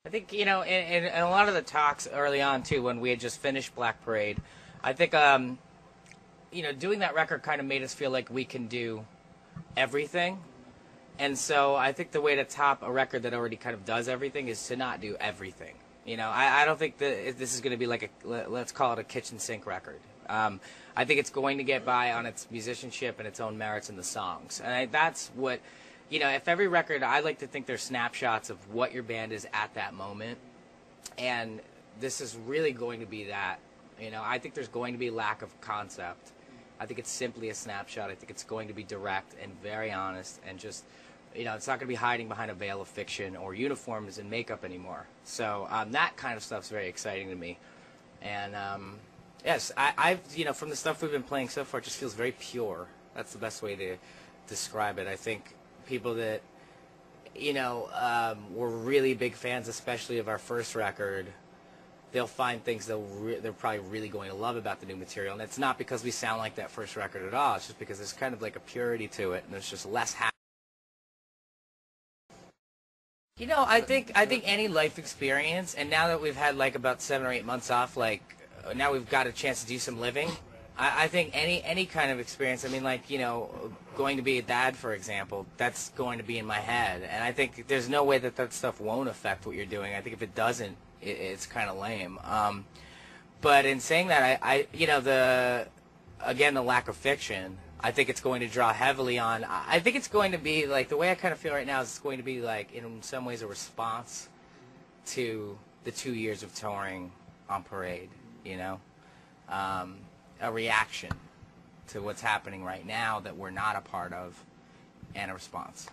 I think, in a lot of the talks early on, too, when we had just finished Black Parade, I think, doing that record kind of made us feel like we can do everything. And so I think the way to top a record that already kind of does everything is to not do everything. I don't think that this is going to be like let's call it a kitchen sink record. I think it's going to get by on its musicianship and its own merits in the songs. And that's what, if every record, I like to think they're snapshots of what your band is at that moment. And this is really going to be that. I think there's going to be lack of concept. I think it's simply a snapshot. I think it's going to be direct and very honest and just, it's not going to be hiding behind a veil of fiction or uniforms and makeup anymore. So that kind of stuff's very exciting to me. And yes, I've, from the stuff we've been playing so far, it just feels very pure. That's the best way to describe it. I think people that, were really big fans, especially of our first record, they'll find things they're probably really going to love about the new material. And it's not because we sound like that first record at all. It's just because there's kind of like a purity to it, and there's just less I think any life experience, and now that we've had like about 7 or 8 months off, like now we've got a chance to do some living. I think any kind of experience, going to be a dad, for example, that's going to be in my head. And I think there's no way that stuff won't affect what you're doing. I think if it doesn't, it's kind of lame. But in saying that, again, the lack of fiction, I think it's going to draw heavily on, I think it's going to be, like, the way I kind of feel right now is it's going to be, like, in some ways a response to the 2 years of touring on Parade, a reaction to what's happening right now that we're not a part of, and a response.